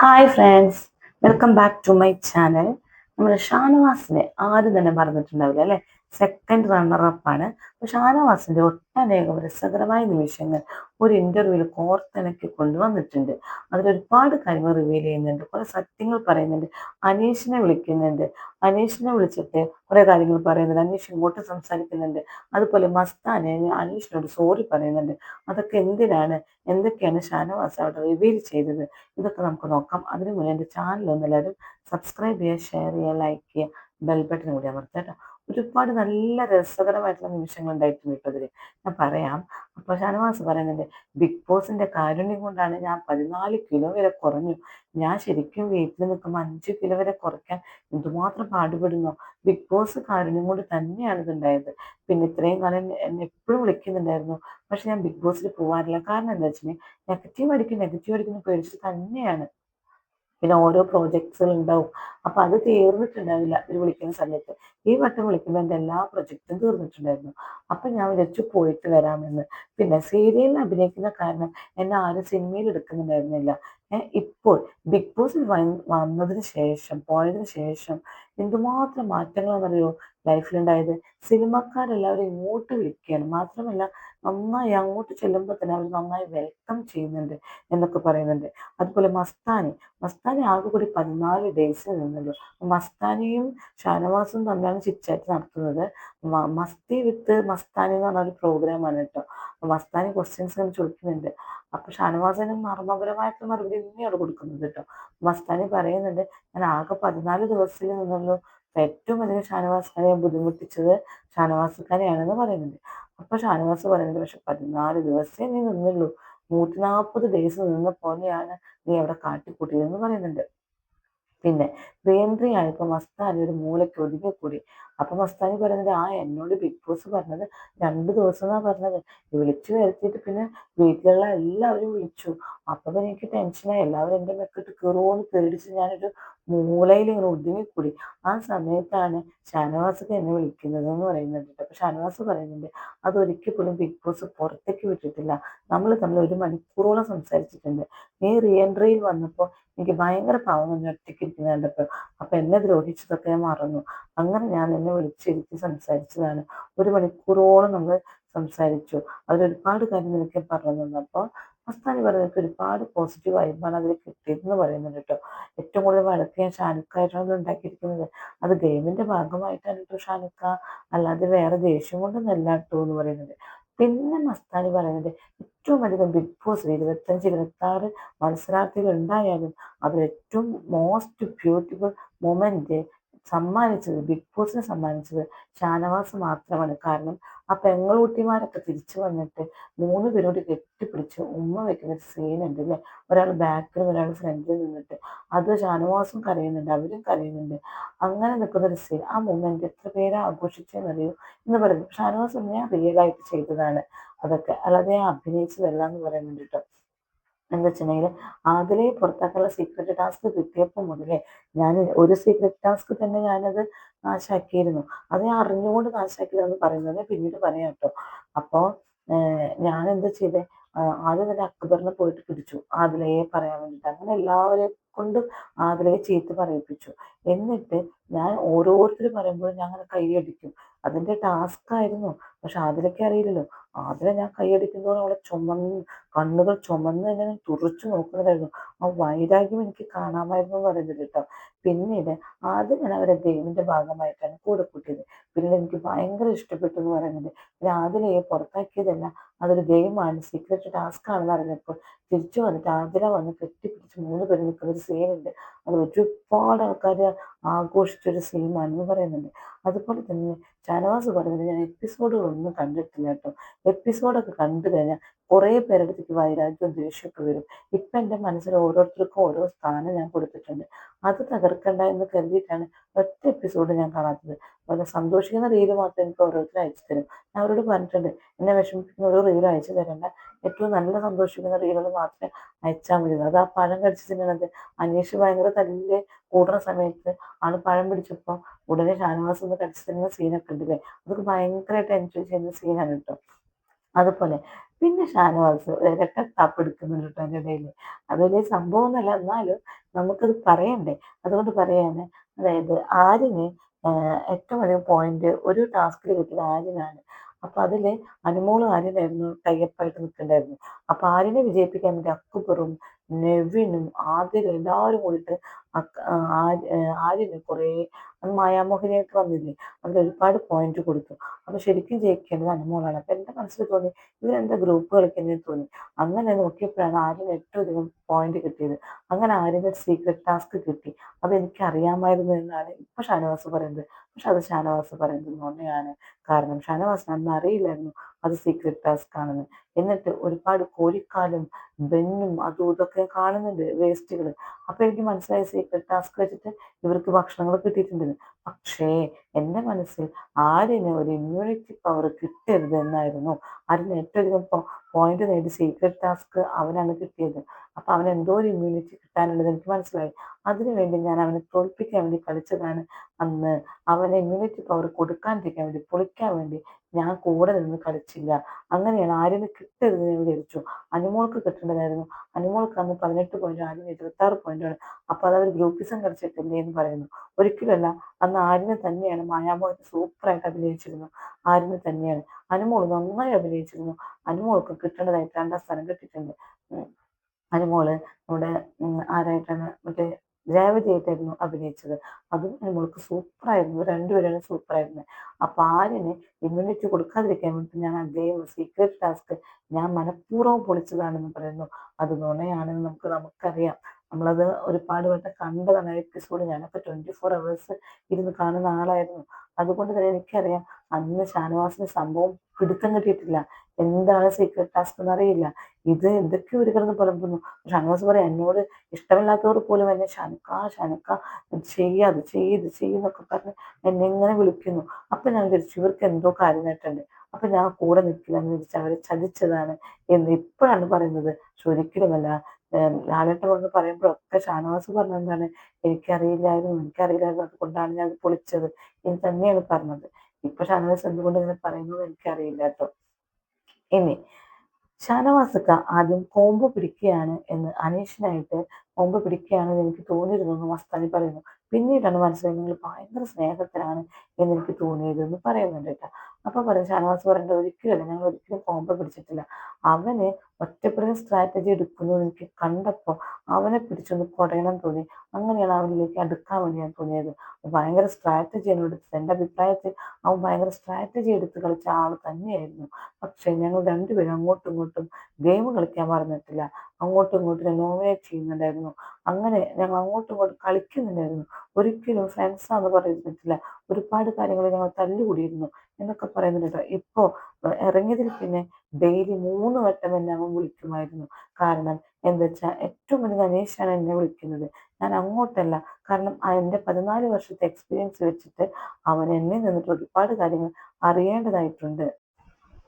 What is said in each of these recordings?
Hi friends, welcome back to my channel. നമ്മുടെ ഷാനവാസിനെ ആരും തന്നെ മറന്നിട്ടുണ്ടാവില്ല അല്ലെ. സെക്കൻഡ് റണ്ണറപ്പാണ്. അപ്പോൾ ഷാനവാസിന്റെ ഒട്ടനേകം രസകരമായ നിമിഷങ്ങൾ ഒരു ഇന്റർവ്യൂവിൽ കോർത്തിണക്കി കൊണ്ടുവന്നിട്ടുണ്ട്. അതിലൊരുപാട് കാര്യങ്ങൾ റിവീൽ ചെയ്യുന്നുണ്ട്, കുറെ സത്യങ്ങൾ പറയുന്നുണ്ട്. അനീഷിനെ വിളിക്കുന്നുണ്ട്, അനീഷിനെ വിളിച്ചിട്ട് കുറെ കാര്യങ്ങൾ പറയുന്നുണ്ട്. അനീഷ് ഇങ്ങോട്ട് സംസാരിക്കുന്നുണ്ട്. അതുപോലെ മസ്താനെ അനീഷിനോട് സോറി പറയുന്നുണ്ട്. അതൊക്കെ എന്തിനാണ്, എന്തൊക്കെയാണ് ഷാനവാസ് അവിടെ റിവീൽ ചെയ്തത്, ഇതൊക്കെ നമുക്ക് നോക്കാം. അതിനു മുന്നേ എൻ്റെ ചാനൽ ഒന്ന് എല്ലാവരും സബ്സ്ക്രൈബ് ചെയ്യുക, ഷെയർ ചെയ്യുക, ലൈക്ക് ചെയ്യുക, ബെൽ ബട്ടൺ കൂടി അമർത്തുക കേട്ടോ. ഒരുപാട് നല്ല രസകരമായിട്ടുള്ള നിമിഷങ്ങൾ ഉണ്ടായിട്ടുണ്ട് കേട്ടോ അതിൽ. ഞാൻ പറയാം. അപ്പോൾ ഷാനവാസ് പറയുന്നുണ്ട്, ബിഗ് ബോസിന്റെ കാരുണ്യം കൊണ്ടാണ് ഞാൻ 14 കിലോ വരെ കുറഞ്ഞു. ഞാൻ ശരിക്കും വീട്ടിൽ നിൽക്കുമ്പോൾ 5 കിലോ വരെ കുറയ്ക്കാൻ എന്തുമാത്രം പാടുപെടുന്നു. ബിഗ് ബോസ് കാരുണ്യം കൊണ്ട് തന്നെയാണ് ഇതുണ്ടായത്. പിന്നെ ഇത്രയും കാലം എന്നെ എപ്പോഴും വിളിക്കുന്നുണ്ടായിരുന്നു. പക്ഷെ ഞാൻ ബിഗ് ബോസിൽ പോകാറില്ല. കാരണം എന്താ വെച്ചിട്ടുണ്ടെങ്കിൽ നെഗറ്റീവ് അടിക്കുന്ന പേടിച്ചിട്ട് തന്നെയാണ്. പിന്നെ ഓരോ പ്രോജക്ട്സുകൾ ഉണ്ടാവും. അപ്പൊ അത് തീർന്നിട്ടുണ്ടാവില്ല ഇവർ വിളിക്കുന്ന സമയത്ത്. ഈ വട്ടം വിളിക്കുമ്പോൾ എൻ്റെ എല്ലാ പ്രൊജക്റ്റും തീർന്നിട്ടുണ്ടായിരുന്നു. അപ്പൊ ഞാൻ വിചാരിച്ചു പോയിട്ട് വരാമെന്ന്. പിന്നെ സീരിയലിൽ അഭിനയിക്കുന്ന കാരണം എന്നെ ആരും സിനിമയിൽ എടുക്കുന്നുണ്ടായിരുന്നില്ല. ഇപ്പോൾ ബിഗ് ബോസിൽ വന്നതിന് ശേഷം, പോയതിനു ശേഷം എന്തുമാത്രം മാറ്റങ്ങളാണെന്നറിയോ ലൈഫിലുണ്ടായത്. സിനിമക്കാരെല്ലാവരും ഇങ്ങോട്ട് വിളിക്കുകയാണ്. മാത്രമല്ല, നന്നായി അങ്ങോട്ട് ചെല്ലുമ്പോൾ തന്നെ അവർ നന്നായി വെൽക്കം ചെയ്യുന്നുണ്ട് എന്നൊക്കെ പറയുന്നുണ്ട്. അതുപോലെ മസ്താനി ആകെ കൂടി 14 ഡേയ്സ് നിന്നുള്ളൂ. മസ്താനിയും ഷാനവാസും തമ്മിലാണ് ചിറ്റാറ്റ് നടത്തുന്നത്. മസ്തി വിത്ത് മസ്താനി എന്ന് പറഞ്ഞ ഒരു പ്രോഗ്രാമാണ് കേട്ടോ. മസ്താനി ക്വസ്റ്റ്യൻസ് ഇങ്ങനെ ചോദിക്കുന്നുണ്ട്. അപ്പൊ ഷാനവാസിന് മർമ്മപരമായിട്ടുള്ള മറുപടി തന്നെയാണ് കൊടുക്കുന്നത് കേട്ടോ. മസ്താനി പറയുന്നുണ്ട്, ഞാൻ ആകെ 14 ദിവസത്തിൽ നിന്നുള്ളൂ. ഏറ്റവും അധികം ഷാനവാസ് ഖാനെ ബുദ്ധിമുട്ടിച്ചത് ഷാനവാസ് ഖാനെയാണെന്ന് പറയുന്നുണ്ട്. അപ്പൊ ഷാനവാസ് പറയുന്നുണ്ട്, പക്ഷെ 14 ദിവസമേ നീ നിന്നുള്ളൂ, 140 ഡേയ്സ് നിന്ന പോലെയാണ് നീ അവിടെ കാട്ടിക്കൂട്ടിയതെന്ന് പറയുന്നുണ്ട്. പിന്നെ റീ എൻട്രി ആയപ്പോൾ മസ്താനി ഒരു മൂലയ്ക്ക് ഒതുങ്ങിക്കൂടി. അപ്പൊ മസ്താനി പറയുന്നത്, എന്നോട് ബിഗ് ബോസ് പറഞ്ഞത് 2 ദിവസം എന്നാ പറഞ്ഞത്. വിളിച്ചു വരുത്തിയിട്ട് പിന്നെ വീട്ടിലുള്ള എല്ലാവരും വിളിച്ചു. അപ്പൊ പിന്നെ എനിക്ക് ടെൻഷനായി, എല്ലാവരും എൻ്റെ മെക്കിട്ട് കയറുമോന്ന് പേടിച്ച് ഞാനൊരു മൂലയിൽ ഇങ്ങനെ ഒതുങ്ങിക്കൂടി. ആ സമയത്താണ് ഷാനവാസൊക്കെ എന്നെ വിളിക്കുന്നത് എന്ന് പറയുന്നുണ്ട്. അപ്പൊ ഷാനവാസ് പറയുന്നുണ്ട്, അതൊരിക്കൽ പോലും ബിഗ് ബോസ് പുറത്തേക്ക് വിട്ടിട്ടില്ല. നമ്മൾ തമ്മിൽ 1 മണിക്കൂറോളം സംസാരിച്ചിട്ടുണ്ട്. നീ റീ എൻട്രിയിൽ വന്നപ്പോൾ എനിക്ക് ഭയങ്കര പാവം തോന്നി ഒറ്റയ്ക്ക് ഇരിക്കുന്നത് കണ്ടപ്പോൾ. അപ്പൊ എന്നെ ദ്രോഹിച്ചതൊക്കെ ഞാൻ മറന്നു. അങ്ങനെ ഞാൻ നിന്നെ വിളിച്ചിരുത്തി സംസാരിച്ചതാണ്. 1 മണിക്കൂറോളം നമ്മൾ സംസാരിച്ചു. അതിലൊരുപാട് കാര്യം നിനക്ക് പറഞ്ഞു തന്നു. അപ്പോൾ മസ്താനി പറയുന്നത് ഒരുപാട് പോസിറ്റീവ് വൈബാണ് അതിൽ കിട്ടിയതെന്ന് പറയുന്നുണ്ട് കേട്ടോ. ഏറ്റവും കൂടുതൽ വഴക്ക് ഞാൻ ഷാനുക്കായിട്ടാണ് ഉണ്ടാക്കിയിരിക്കുന്നത്. അത് ഗെയിമിന്റെ ഭാഗമായിട്ടാണ് കേട്ടോ ഷാനുക്ക, അല്ലാതെ വേറെ ദേഷ്യം കൊണ്ടൊന്നല്ല കേട്ടോ എന്ന് പറയുന്നത്. പിന്നെ മസ്താനി പറയുന്നത്, ഏറ്റവും അധികം ബിഗ് ബോസ് 25, 26 മത്സരാർത്ഥികൾ ഉണ്ടായാലും അതിൽ ഏറ്റവും മോസ്റ്റ് ബ്യൂട്ടിഫുൾ മൊമെന്റ് സമ്മാനിച്ചത്, ബിഗ് ബോസിന് സമ്മാനിച്ചത് ഷാനവാസ് മാത്രമാണ്. കാരണം ആ പെങ്ങളുട്ടിമാരൊക്കെ തിരിച്ചു വന്നിട്ട് 3 പേരോട് കെട്ടിപ്പിടിച്ച് ഉമ്മ വെക്കുന്ന ഒരു സീൻ ഉണ്ട് അല്ലേ. ഒരാൾ ബാക്കിലും ഒരാൾ ഫ്രണ്ടിൽ നിന്നിട്ട് അത് ഷാനവാസും കരയുന്നുണ്ട്, അവരും കരയുന്നുണ്ട്. അങ്ങനെ നിൽക്കുന്ന ഒരു സീൻ, ആ മൊമെന്റ് എത്ര പേര് ആഘോഷിച്ചെന്നറിയോ എന്ന് പറയുന്നു. ഷാനവാസ് ഞാൻ റിയൽ ആയിട്ട് ചെയ്തതാണ് അതൊക്കെ, അല്ലാതെ ഞാൻ അഭിനയിച്ചതല്ല എന്ന് പറയുന്നുണ്ട് കേട്ടോ. എന്താ വെച്ചിട്ടുണ്ടെങ്കിൽ അതിലെ പുറത്താക്കാനുള്ള സീക്രട്ട് ടാസ്ക് കിട്ടിയപ്പോൾ മുതലേ ഞാൻ ഒരു സീക്രട്ട് ടാസ്ക് തന്നെ ഞാനത് നാശാക്കിയിരുന്നു. അത് ഞാൻ അറിഞ്ഞുകൊണ്ട് നാശാക്കിയതെന്ന് പറയുന്നത് പിന്നീട് പറയാം കേട്ടോ. അപ്പോൾ ഞാൻ എന്താ ചെയ്തേ, ആദ്യം തന്നെ അക്ബറിനെ പോയിട്ട് പിടിച്ചു ആദിലയെ പറയാൻ വേണ്ടിയിട്ട്. അങ്ങനെ എല്ലാവരെ കൊണ്ടും ആദിലയെ ചീത്ത പറയിപ്പിച്ചു. എന്നിട്ട് ഞാൻ ഓരോരുത്തർ പറയുമ്പോഴും ഞാൻ അങ്ങനെ കൈയടിക്കും. അതിന്റെ ടാസ്ക് ആയിരുന്നു. പക്ഷെ ആദിലയ്ക്ക് അറിയില്ലല്ലോ. ആദില ഞാൻ കൈയടിക്കുമ്പോൾ അവളെ കണ്ണുകൾ ചുമന്ന് തന്നെ ഞാൻ തുറച്ചു നോക്കുന്നതായിരുന്നു. ആ വൈരാഗ്യം എനിക്ക് കാണാമായിരുന്നു എന്ന് പറയുന്നത് കേട്ടോ. പിന്നീട് ആദ്യം ഞാൻ അവരെ ഗെയിമിന്റെ ഭാഗമായിട്ടാണ് കൂടെ കൂട്ടിയത്. പിന്നീട് എനിക്ക് ഭയങ്കര ഇഷ്ടപ്പെട്ടു എന്ന് പറയുന്നത്. പിന്നെ ആദിലയെ പുറത്താക്കിയതല്ല, അതൊരു ഗെയിമാണ്, സീക്രട്ട് ടാസ്ക് ആണെന്ന് അറിഞ്ഞപ്പോൾ തിരിച്ചു വന്നിട്ട് ആതിര വന്ന് കെട്ടിപ്പിടിച്ച് 3 പേര് നിൽക്കുന്ന ഒരു സീനുണ്ട്. അത് ഒരുപാട് ആൾക്കാർ ആഘോഷിച്ചൊരു സീനാണെന്ന് പറയുന്നുണ്ട്. അതുപോലെ തന്നെ ഷാനവാസ് പറയുന്നത്, ഞാൻ എപ്പിസോഡുകളൊന്നും കണ്ടിട്ടില്ല കേട്ടോ. എപ്പിസോഡൊക്കെ കണ്ടു കഴിഞ്ഞാൽ കുറേ പേരെടുത്തേക്ക് വൈരാഗ്യവും ദേഷ്യമൊക്കെ വരും. ഇപ്പം എൻ്റെ മനസ്സിൽ ഓരോരുത്തർക്കും ഓരോ സ്ഥാനം ഞാൻ കൊടുത്തിട്ടുണ്ട്. അത് തകർക്കണ്ട എന്ന് കരുതിയിട്ടാണ് ഒറ്റ എപ്പിസോഡ് ഞാൻ കാണാത്തത്. അതുപോലെ സന്തോഷിക്കുന്ന റീല് മാത്രം എനിക്ക് ഓരോരുത്തർ അയച്ചു തരും. ഞാൻ അവരോട് പറഞ്ഞിട്ടുണ്ട്, എന്നെ വിഷമിപ്പിക്കുന്ന ഓരോ റീലും അയച്ചു തരണ്ട, ഏറ്റവും നല്ല സന്തോഷിക്കുന്ന റീലുകൾ മാത്രമേ അയച്ചാൽ മതി. അത് ആ പഴം കടിച്ചു തിന്നണത്, അനീഷ് ഭയങ്കര തല്ലില് കൂടുന്ന സമയത്ത് ആള് പഴം പിടിച്ചപ്പോൾ ഉടനെ ഷാനവാസ് ഒന്ന് കടിച്ചു തരുന്ന സീനൊക്കെ ഉണ്ടല്ലേ, അതൊക്കെ ഭയങ്കരമായിട്ട് എൻജോയ് ചെയ്യുന്ന സീനാണ് കേട്ടോ. അതുപോലെ പിന്നെ ഷാനവാസ് ഇരട്ട താപ്പ് എടുക്കുന്നുണ്ട് കേട്ടോ അതിൻ്റെ ഇടയിൽ. അത് വലിയ സംഭവമൊന്നുമല്ല, എന്നാലും നമുക്കത് പറയണ്ടേ, അതുകൊണ്ട് പറയാണ്. അതായത് ആര്യന് ഏറ്റവും അധികം പോയിന്റ് ഒരു ടാസ്കിൽ കിട്ടിയത് ആര്യനാണ്. അപ്പൊ അതില് അനുമോളും ആര്യനായിരുന്നു ടൈപ്പായിട്ട് നിൽക്കണ്ടായിരുന്നു. അപ്പൊ ആര്യനെ വിജയിപ്പിക്കാൻ വേണ്ടി അക്ബറും നെവിനും ആദിലും എല്ലാവരും കൂടിയിട്ട് ആര്യന് കുറേ മായാമോഹിനിയായിട്ട് വന്നില്ലേ, അതിൽ ഒരുപാട് പോയിന്റ് കൊടുത്തു. അപ്പൊ ശരിക്കും ജയിക്കേണ്ടത് അനുമോളാണ്. അപ്പൊ എന്റെ മനസ്സിൽ തോന്നി ഇവരെന്താ ഗ്രൂപ്പ് കളിക്കുന്നതെന്ന് തോന്നി. അങ്ങനെ നോക്കിയപ്പോഴാണ് ആര്യന് ഏറ്റവും അധികം പോയിന്റ് കിട്ടിയത്. അങ്ങനെ ആര്യന് ഒരു സീക്രട്ട് ടാസ്ക് കിട്ടി. അത് എനിക്ക് അറിയാമായിരുന്നു എന്നാണ് ഇപ്പൊ ഷാനവാസ് പറയുന്നത്. പക്ഷെ അത് ഷാനവാസ് പറയുന്നത് നുണയാണ്. കാരണം ഷാനവാസിന് അന്ന് അറിയില്ലായിരുന്നു അത് സീക്രട്ട് ടാസ്ക് ആണെന്ന്. എന്നിട്ട് ഒരുപാട് കോഴിക്കാലും ബെന്നും അതും ഇതൊക്കെ കാണുന്നുണ്ട് വേസ്റ്റുകൾ. അപ്പൊ എനിക്ക് മനസ്സിലായി സീക്രട്ട് ടാസ്ക് വെച്ചിട്ട് ഇവർക്ക് ഭക്ഷണങ്ങൾ കിട്ടിയിട്ടുണ്ടെന്ന്. പക്ഷേ എന്റെ മനസ്സിൽ ആര്യന് ഒരു ഇമ്മ്യൂണിറ്റി പവർ കിട്ടരുത് എന്നായിരുന്നു. ആര്യന് ഏറ്റവും അധികം പോയിന്റ് നേടി സീക്രട്ട് ടാസ്ക് അവനാണ് കിട്ടിയത്. അപ്പൊ അവന് എന്തോ ഒരു ഇമ്മ്യൂണിറ്റി കിട്ടാനുള്ളത് എനിക്ക് മനസ്സിലായി. അതിനുവേണ്ടി ഞാൻ അവനെ തോൽപ്പിക്കാൻ വേണ്ടി കളിച്ചതാണ് അന്ന്. അവനെ ഇമ്മ്യൂണിറ്റി പവർ കൊടുക്കാണ്ടിരിക്കാൻ വേണ്ടി, പൊളിക്കാൻ വേണ്ടി ഞാൻ കൂടെ നിന്ന് കളിച്ചില്ല. അങ്ങനെയാണ് ആര്യന് കിട്ടരുത് ഞാൻ വിചാരിച്ചു. അനുമോൾക്ക് കിട്ടേണ്ടതായിരുന്നു. അനുമോൾക്ക് അന്ന് 18 പോയിന്റ്, ആര്യന് 26 പോയിന്റാണ്. അപ്പൊ അത് അവർ ഗ്രൂപ്പിസം കളിച്ചിട്ടില്ലേ എന്ന് പറയുന്നു. ഒരിക്കലല്ല, അന്ന് ആര്യന് തന്നെയാണ്. മായാമോഹൻ സൂപ്പറായിട്ട് അഭിനയിച്ചിരുന്നു. ആര്യന് തന്നെയാണ്. അനുമോൾ നന്നായി അഭിനയിച്ചിരുന്നു. അനുമോൾക്ക് കിട്ടേണ്ടതായിട്ട് 2ാം സ്ഥാനം കിട്ടിയിട്ടുണ്ട്. അനുമോള് നമ്മുടെ ആരായിട്ടാണ്, മറ്റേ രേവതിയായിട്ടായിരുന്നു അഭിനയിച്ചത്. അതും അനുമോൾക്ക് സൂപ്പറായിരുന്നു. രണ്ടുപേരും സൂപ്പറായിരുന്നു. അപ്പൊ ആര്യന് ഇമ്മ്യൂണിറ്റി കൊടുക്കാതിരിക്കാൻ വേണ്ടി ഞാൻ ഗെയിം സീക്രട്ട് ടാസ്ക് ഞാൻ മനഃപൂർവ്വം പൊളിച്ചതാണെന്ന് പറയുന്നു. അത് നുണയാണെന്ന് നമുക്കറിയാം. നമ്മളത് ഒരുപാട് വട്ടം കണ്ടതാണ് എപ്പിസോഡ്. ഞാനൊക്കെ 24 hours ഇരുന്ന് കാണുന്ന ആളായിരുന്നു. അതുകൊണ്ട് തന്നെ എനിക്കറിയാം അന്ന് ഷാനവാസിന് സംഭവം പിടുത്തം കിട്ടിയിട്ടില്ല. എന്താണ് സീക്രട്ട് ടാസ്ക് എന്നറിയില്ല. ഇത് എന്തൊക്കെയോ ഒരു കിടന്ന് പുലമ്പുന്നു. ഷാനവാസ് പറയാം, എന്നോട് ഇഷ്ടമില്ലാത്തവർ പോലും എന്നെ ഷാനുക്ക ഷാനുക്ക ചെയ്യാത് ചെയ്ത് ചെയ്യുന്നൊക്കെ പറഞ്ഞ് എന്നെ ഇങ്ങനെ വിളിക്കുന്നു. അപ്പൊ ഞാൻ വിചാരിച്ചു ഇവർക്ക് എന്തോ കാര്യമായിട്ടുണ്ട്. അപ്പൊ ഞാൻ കൂടെ നിൽക്കില്ല എന്ന് വിചാരിച്ച് അവരെ ചതിച്ചതാണ് എന്ന് ഇപ്പോഴാണ് പറയുന്നത്. പക്ഷെ ഒരിക്കലുമല്ല. ലാലേട്ടൻ വന്ന് പറയുമ്പോഴൊക്കെ ഷാനവാസ് പറഞ്ഞെന്താണ്, എനിക്കറിയില്ലായിരുന്നു, അതുകൊണ്ടാണ് ഞാൻ അത് പൊളിച്ചത് എന്ന് തന്നെയാണ് പറഞ്ഞത്. ഇപ്പൊ ഷാനവാസ് എന്തുകൊണ്ട് ഇങ്ങനെ പറയുന്നത് എനിക്കറിയില്ല കേട്ടോ. ഇനി ഷാനവാസക്ക ആദ്യം കോമ്പ് പിടിക്കുകയാണ് എന്ന് അനീഷിനായിട്ട് കോമ്പ് പിടിക്കുകയാണെന്ന് എനിക്ക് തോന്നിയിരുന്നു എന്ന് മസ്താനി പറയുന്നു. പിന്നീടാണ് മനസ്സിലായത് നിങ്ങൾ ഭയങ്കര സ്നേഹത്തിലാണ് എന്ന് എനിക്ക് തോന്നിയത് എന്ന് പറയുന്നുണ്ട് കേട്ടോ. അപ്പൊ പറയും ഷാനവാസ് പറയേണ്ടത് ഒരിക്കലല്ല, ഞങ്ങൾ ഒരിക്കലും കോമ്പ് പിടിച്ചിട്ടില്ല. അവന് ഒറ്റപ്പെടുന്ന സ്ട്രാറ്റജി എടുക്കുന്നു എനിക്ക് കണ്ടപ്പോൾ അവനെ പിടിച്ചൊന്ന് കുടയണം തോന്നി. അങ്ങനെയാണ് അവനിലേക്ക് അടുക്കാൻ വേണ്ടി ഞാൻ തോന്നിയത്. ഭയങ്കര സ്ട്രാറ്റജിയാണ് എടുത്തത്. എൻ്റെ അഭിപ്രായത്തിൽ അവൻ ഭയങ്കര സ്ട്രാറ്റജി എടുത്ത് കളിച്ച ആൾ തന്നെയായിരുന്നു. പക്ഷെ ഞങ്ങൾ രണ്ടുപേരും അങ്ങോട്ടും ഇങ്ങോട്ടും ഗെയിം കളിക്കാൻ പറഞ്ഞിട്ടില്ല. അങ്ങോട്ടും ഇങ്ങോട്ടും നോമിനേറ്റ് ചെയ്യുന്നുണ്ടായിരുന്നു. അങ്ങനെ ഞങ്ങൾ അങ്ങോട്ടും ഇങ്ങോട്ടും കളിക്കുന്നുണ്ടായിരുന്നു. ഒരിക്കലും ഫ്രണ്ട്സാന്ന് പറഞ്ഞിട്ടില്ല. ഒരുപാട് കാര്യങ്ങൾ ഞങ്ങൾ തല്ലുകൂടിയിരുന്നു എന്നൊക്കെ പറയുന്നുണ്ട് കേട്ടോ. ഇപ്പോ ഇറങ്ങിയതിൽ പിന്നെ ഡെയിലി 3 വട്ടം എന്നെ അവൻ വിളിക്കുമായിരുന്നു. കാരണം എന്താ വെച്ചാൽ ഏറ്റവും അധികം അനീഷാണ് എന്നെ വിളിക്കുന്നത്. ഞാൻ അങ്ങോട്ടല്ല. കാരണം എൻ്റെ 14 വർഷത്തെ എക്സ്പീരിയൻസ് വെച്ചിട്ട് അവൻ എന്നെ നിന്നിട്ട് ഒരുപാട് കാര്യങ്ങൾ അറിയേണ്ടതായിട്ടുണ്ട്.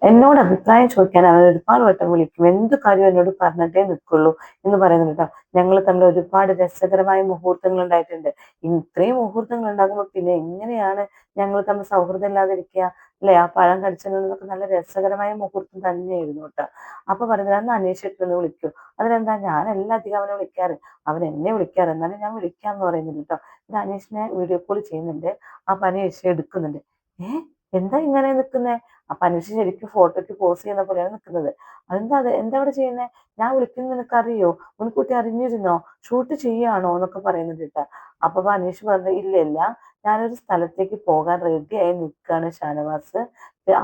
എന്നോട് അഭിപ്രായം ചോദിക്കാൻ അവൻ ഒരുപാട് വട്ടം വിളിക്കും. എന്ത് കാര്യവും എന്നോട് പറഞ്ഞിട്ടേ നിൽക്കുള്ളൂ എന്ന് പറയുന്നുണ്ട് കേട്ടോ. ഞങ്ങൾ തമ്മിൽ ഒരുപാട് രസകരമായ മുഹൂർത്തങ്ങൾ ഉണ്ടായിട്ടുണ്ട്. ഇത്രയും മുഹൂർത്തങ്ങൾ ഉണ്ടാകുമ്പോൾ പിന്നെ എങ്ങനെയാണ് ഞങ്ങൾ തമ്മിൽ സൗഹൃദം ഇല്ലാതിരിക്കുക അല്ലെ? ആ പഴം കടിച്ചതൊക്കെ നല്ല രസകരമായ മുഹൂർത്തം തന്നെയായിരുന്നു കേട്ടോ. അപ്പൊ പറയുന്നത് അന്ന് അന്വേഷിച്ചിട്ടൊന്ന് വിളിക്കൂ. അതിനെന്താ, ഞാനല്ല അധികം അവനെ വിളിക്കാറ്, അവൻ എന്നെ വിളിക്കാറ്. എന്നാലും ഞാൻ വിളിക്കാന്ന് പറയുന്നുണ്ട് കേട്ടോ. ഇത് അനീഷിനെ വീഡിയോ കോൾ ചെയ്യുന്നുണ്ട്. അപ്പൊ അനീഷ് എടുക്കുന്നുണ്ട്. എന്താ ഇങ്ങനെ നിൽക്കുന്നേ? അപ്പൊ അനീഷ് ശരിക്കും ഫോട്ടോയ്ക്ക് പോസ് ചെയ്യുന്ന പോലെയാണ് നിൽക്കുന്നത്. എന്താ അവിടെ ചെയ്യുന്നേ? ഞാൻ വിളിക്കുന്നത് നിനക്ക് അറിയോ? മുൻകൂട്ടി അറിഞ്ഞിരുന്നോ? ഷൂട്ട് ചെയ്യാണോ എന്നൊക്കെ പറയുന്നുണ്ട് കേട്ടാ. അപ്പൊ അനീഷ് പറഞ്ഞു ഇല്ല ഇല്ല, ഞാനൊരു സ്ഥലത്തേക്ക് പോകാൻ റെഡിയായി നിൽക്കാണ് ഷാനവാസ്.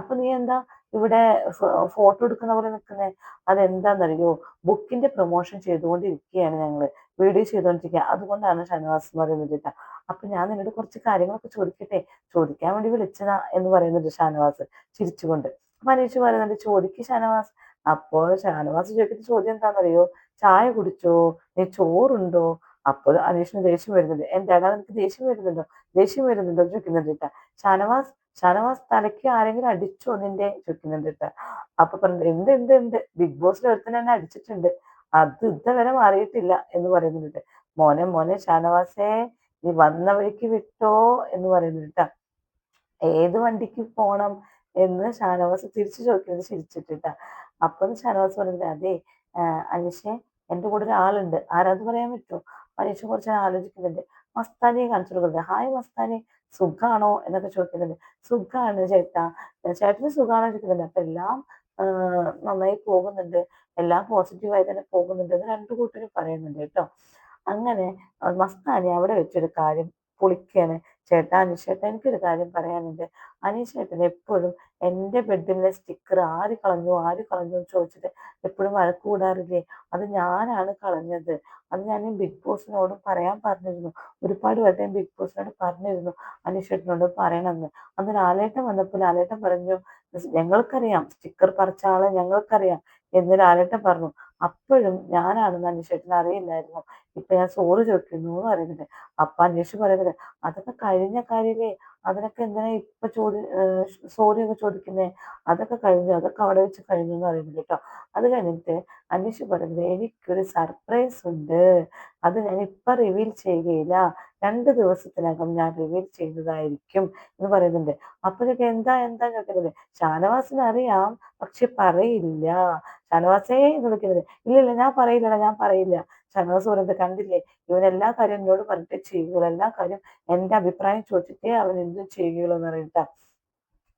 അപ്പൊ നീ എന്താ ഇവിടെ ഫോട്ടോ എടുക്കുന്ന പോലെ നിൽക്കുന്നേ? അതെന്താന്നറിയോ, ബുക്കിന്റെ പ്രൊമോഷൻ ചെയ്തുകൊണ്ടിരിക്കുകയാണ് ഞങ്ങള്, വീഡിയോ ചെയ്തുകൊണ്ടിരിക്കുക, അതുകൊണ്ടാണ് ഷാനവാസ് എന്ന് പറയുന്നത് കേട്ടാ. അപ്പൊ ഞാൻ നിന്നോട് കുറച്ച് കാര്യങ്ങളൊക്കെ ചോദിക്കട്ടെ, ചോദിക്കാൻ വേണ്ടി വിളിച്ചതാ എന്ന് പറയുന്നുണ്ട് ഷാനവാസ് ചിരിച്ചുകൊണ്ട്. അപ്പൊ അനീഷ് പറയുന്നുണ്ട് ചോദിക്ക് ഷാനവാസ്. അപ്പോൾ ഷാനവാസ് ചോദിക്കുന്ന ചോദ്യം എന്താണെന്നറിയോ, ചായ കുടിച്ചോ, നീ ചോറുണ്ടോ? അപ്പോൾ അനീഷിന് ദേഷ്യം വരുന്നുണ്ട്. എന്താടാ നിനക്ക് ദേഷ്യം വരുന്നുണ്ടോ ചോദിക്കുന്നുണ്ട് കേട്ടാ. ഷാനവാസ് ഷാനവാസ് തലയ്ക്ക് ആരെങ്കിലും അടിച്ചോ നിന്റെ ചോദിക്കുന്നുണ്ട് കേട്ടാ. അപ്പൊ പറഞ്ഞു ഉണ്ട് ബിഗ് ബോസിൽ ഒരുത്തൻ എന്നെ അടിച്ചിട്ടുണ്ട്, അത് ഇതുവരെ മാറിയിട്ടില്ല എന്ന് പറയുന്നുണ്ട്. മോനെ ഷാനവാസേ, നീ വന്ന വഴിക്ക് വിട്ടോ എന്ന് പറയുന്നുണ്ട് കേട്ടാ. ഏത് വണ്ടിക്ക് പോണം എന്ന് ഷാനവാസ് തിരിച്ചു ചോദിക്കുന്നത് ചിരിച്ചിട്ടാ. അപ്പൊ ഷാനവാസ് പറയുന്നത് അതെ അനീഷെ എൻ്റെ കൂടെ ഒരാളുണ്ട്, ആരാന്ന് പറയാൻ പറ്റുമോ? അനീഷ കുറച്ച് ആലോചിക്കുന്നുണ്ട്. മസ്താനിയെ കാണിച്ചു കൊടുക്കുന്നത്, ഹായ് മസ്താനി, സുഖാണോ എന്നൊക്കെ ചോദിക്കുന്നുണ്ട്. സുഖാണ് ചേട്ടാ, ചേട്ടന് സുഖാണോ ചോദിക്കുന്നുണ്ട്. അപ്പൊ എല്ലാം നന്നായി പോകുന്നുണ്ട്, എല്ലാം പോസിറ്റീവായി തന്നെ പോകുന്നുണ്ട് എന്ന് രണ്ടു കൂട്ടരും പറയുന്നുണ്ട് കേട്ടോ. അങ്ങനെ മസ്താനി അവിടെ വെച്ചൊരു കാര്യം പൊളിക്കാണ്. ചേട്ടാ അനീഷേട്ടാ, എനിക്കൊരു കാര്യം പറയാനുണ്ട്. അനീഷേട്ടൻ എപ്പോഴും എൻ്റെ ബെഡിലെ സ്റ്റിക്കർ ആര് കളഞ്ഞു എന്ന് ചോദിച്ചിട്ട് എപ്പോഴും വഴക്ക് കൂടാറില്ലേ? അത് ഞാനാണ് കളഞ്ഞത്. അത് ഞാൻ ബിഗ് ബോസിനോടും പറയാൻ പറഞ്ഞിരുന്നു. ഒരുപാട് വട്ടം ബിഗ് ബോസിനോട് പറഞ്ഞിരുന്നു അനീഷേട്ടനോട് പറയണമെന്ന്. അന്ന് ലാലേട്ടൻ വന്നപ്പോൾ ലാലേട്ടൻ പറഞ്ഞു, ഞങ്ങൾക്കറിയാം സ്റ്റിക്കർ പറിച്ച ആളെ ഞങ്ങൾക്കറിയാം എന്ന് ലാലേട്ടൻ പറഞ്ഞു. അപ്പോഴും ഞാനാണെന്ന് അനീഷേട്ടന് അറിയില്ലായിരുന്നു. ഇപ്പൊ ഞാൻ സോറി ചോദിക്കുന്നു എന്ന് പറയുന്നുണ്ട്. അപ്പൊ അനീഷ് പറയുന്നത്, അതൊക്കെ കഴിഞ്ഞ കാര്യല്ലേ, അതിനൊക്കെ എന്തിനാ ഇപ്പൊ സോറി ഒക്കെ ചോദിക്കുന്നേ? അതൊക്കെ കഴിഞ്ഞു, അതൊക്കെ അവിടെ വെച്ച് കഴിഞ്ഞു എന്ന് പറയുന്നുണ്ട് കേട്ടോ. അത് കഴിഞ്ഞിട്ട് അനീഷ് പറയുന്നത്, എനിക്കൊരു സർപ്രൈസ് ഉണ്ട്, അത് ഞാൻ ഇപ്പൊ റിവീൽ ചെയ്യുകയില്ല, 2 ദിവസത്തിനകം ഞാൻ റിവീൽ ചെയ്യുന്നതായിരിക്കും എന്ന് പറയുന്നുണ്ട്. അപ്പോഴൊക്കെ എന്താ എന്താ ചോദിക്കുന്നത്, ഷാനവാസിന് അറിയാം പക്ഷെ പറയില്ല. ഷാനവാസേ എന്ന് വിളിക്കുന്നത്, ഇല്ലില്ല ഞാൻ പറയില്ലടാ, ഞാൻ പറയില്ല. ഷാനവാസ് പറയുന്നത്, കണ്ടില്ലേ, ഇവൻ എല്ലാ കാര്യം എന്നോട് പറഞ്ഞിട്ടേ ചെയ്യുള്ളൂ, എല്ലാ കാര്യം എന്റെ അഭിപ്രായം ചോദിച്ചിട്ടേ അവൻ എന്തും ചെയ്യുള്ളൂ എന്ന് പറയട്ടാ.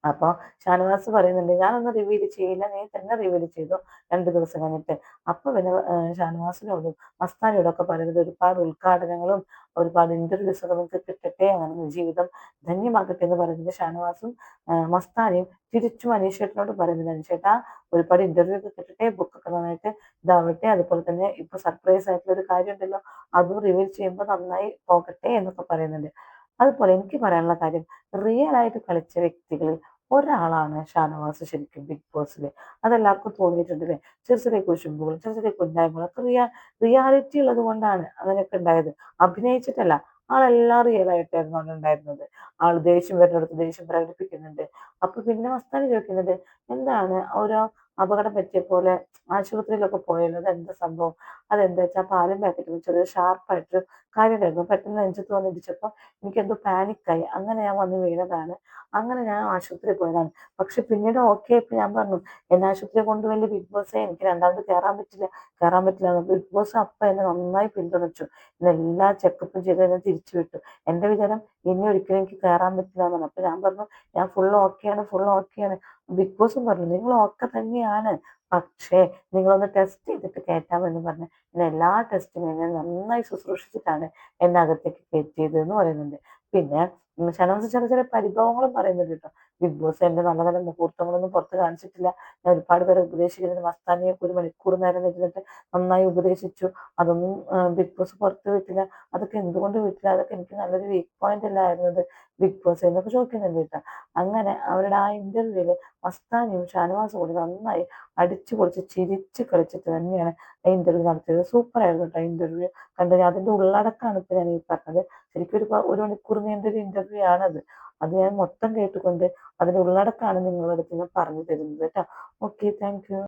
അപ്പൊ ഷാനവാസ് പറയുന്നുണ്ട്, ഞാനൊന്നും റിവീൽ ചെയ്യില്ല, നീ തന്നെ റിവീൽ ചെയ്തു 2 ദിവസം കഴിഞ്ഞിട്ട്. അപ്പൊ പിന്നെ ഷാനവാസിനോടും മസ്താനിയോടും ഒക്കെ പറയുന്നത്, ഒരുപാട് ഉദ്ഘാടനങ്ങളും ഒരുപാട് ഇന്റർവ്യൂസ് ഒക്കെ നിങ്ങൾക്ക് കിട്ടട്ടെ, അങ്ങനെ ജീവിതം ധന്യമാക്കട്ടെ എന്ന് പറയുന്നത് ഷാനവാസും മസ്താനിയും തിരിച്ചും അനീഷേട്ടനോട് പറയുന്നത്, അനീഷേട്ടാ ഒരുപാട് ഇന്റർവ്യൂ ഒക്കെ കിട്ടട്ടെ, ബുക്കൊക്കെ നന്നായിട്ട് ഇതാവട്ടെ, അതുപോലെ തന്നെ ഇപ്പൊ സർപ്രൈസ് ആയിട്ടുള്ള ഒരു കാര്യം ഉണ്ടല്ലോ, അതും റിവീൽ ചെയ്യുമ്പോൾ നന്നായി പോകട്ടെ എന്നൊക്കെ പറയുന്നുണ്ട്. അതുപോലെ എനിക്ക് പറയാനുള്ള കാര്യം, റിയൽ ആയിട്ട് കളിച്ച വ്യക്തികളിൽ ഒരാളാണ് ഷാനവാസ് ശരിക്കും ബിഗ് ബോസിൽ. അതെല്ലാവർക്കും തോന്നിയിട്ടുണ്ടല്ലേ? ചെറിയ ചെറിയ കുശുമ്പുകളും ചെറിയ ചെറിയ കുഞ്ഞായ്മകളും ഒക്കെ റിയാലിറ്റി ഉള്ളത് കൊണ്ടാണ് അങ്ങനെയൊക്കെ ഉണ്ടായത്, അഭിനയിച്ചിട്ടല്ല. ആളെല്ലാം റിയൽ ആയിട്ടായിരുന്നു അവിടെ ഉണ്ടായിരുന്നത്. ആൾ ദേഷ്യം വരുന്നിടത്ത് ദേഷ്യം പ്രകടിപ്പിക്കുന്നുണ്ട്. അപ്പൊ പിന്നെ മസ്താനി ചോദിക്കുന്നുണ്ട്, എന്താണ് ഓരോ അപകടം പറ്റിയ പോലെ ആശുപത്രിയിലൊക്കെ പോയല്ലോ, അതെന്താ സംഭവം? അതെന്താ വെച്ചാൽ പാലും പാക്കറ്റും ചെറിയ ഷാർപ്പായിട്ട് കാര്യം ഉണ്ടായിരുന്നു, പെട്ടെന്ന് നെഞ്ചത്ത് വന്ന് ഇടിച്ചപ്പോൾ എനിക്കെന്തോ പാനിക്കായി, അങ്ങനെ ഞാൻ വന്ന് വീണതാണ്, അങ്ങനെ ഞാൻ ആശുപത്രിയിൽ പോയതാണ്. പക്ഷെ പിന്നീട് ഓക്കെ ആയപ്പോൾ ഞാൻ പറഞ്ഞു, എന്നെ ആശുപത്രിയിൽ കൊണ്ടുപോയി ബിഗ് ബോസേ, എനിക്ക് രണ്ടാമത് കയറാൻ പറ്റില്ല. ബിഗ് ബോസ് അപ്പം എന്നെ നന്നായി പിന്തുണച്ചു, എന്നെ എല്ലാ ചെക്കപ്പും ചെയ്ത് എന്നെ തിരിച്ചു വിട്ടു. എൻ്റെ വിചാരം ഇനി ഒരിക്കലും എനിക്ക് കയറാൻ പറ്റില്ല എന്നാണ്. അപ്പൊ ഞാൻ പറഞ്ഞു, ഞാൻ ഫുൾ ഓക്കെയാണ്. ബിഗ് ബോസും പറഞ്ഞു, നിങ്ങൾ ഓക്കെ തന്നെയാണ്, പക്ഷേ നിങ്ങളൊന്ന് ടെസ്റ്റ് ചെയ്തിട്ട് കയറ്റാമെന്ന് പറഞ്ഞു. പിന്നെ എല്ലാ ടെസ്റ്റും എന്നെ നന്നായി ശുശ്രൂഷിച്ചിട്ടാണ് എന്നെ അകത്തേക്ക് കയറ്റിയത് എന്ന് പറയുന്നുണ്ട്. പിന്നെ ഷാനവാസ് ചെറിയ ചെറിയ പരിഭവങ്ങളും പറയുന്നുണ്ട് കേട്ടോ. ബിഗ് ബോസ് എന്റെ നല്ല നല്ല മുഹൂർത്തങ്ങളൊന്നും പുറത്ത് കാണിച്ചിട്ടില്ല, ഞാൻ ഒരുപാട് പേരെ ഉപദേശിക്കുന്നുണ്ട്, മസ്താനിയൊക്കെ 1 മണിക്കൂർ നേരം ഇരുന്നിട്ട് നന്നായി ഉപദേശിച്ചു, അതൊന്നും ബിഗ് ബോസ് പുറത്ത് വിട്ടില്ല. അതൊക്കെ എന്തുകൊണ്ട് വിട്ടില്ല? അതൊക്കെ എനിക്ക് നല്ലൊരു വീക്ക് പോയിന്റ് അല്ലായിരുന്നത് ബിഗ് ബോസ് എന്നൊക്കെ ചോദിക്കുന്നുണ്ട് കേട്ടോ. അങ്ങനെ അവരുടെ ആ ഇന്റർവ്യൂല് മസ്താനിയും ഷാനവാസും കൂടി നന്നായി അടിച്ചു പൊളിച്ച് ചിരിച്ച് കളിച്ചിട്ട് തന്നെയാണ് ഇന്റർവ്യൂ നടത്തിയത്. സൂപ്പർ ആയിരുന്നു കേട്ടോ ഇന്റർവ്യൂ കണ്ടത്. അതിന്റെ ഉള്ളടക്കമാണ് ഇപ്പൊ ഞാൻ ഈ പറഞ്ഞത്. ശരിക്കും 1 മണിക്കൂർ നീണ്ടൊരു ഇന്റർവ്യൂ ആണത്. അത് ഞാൻ മൊത്തം കേട്ടുകൊണ്ട് അതിന്റെ ഉള്ളടക്കമാണ് നിങ്ങളുടെ അടുത്ത് ഞാൻ പറഞ്ഞു തരുന്നത് കേട്ടോ. Okay, thank you.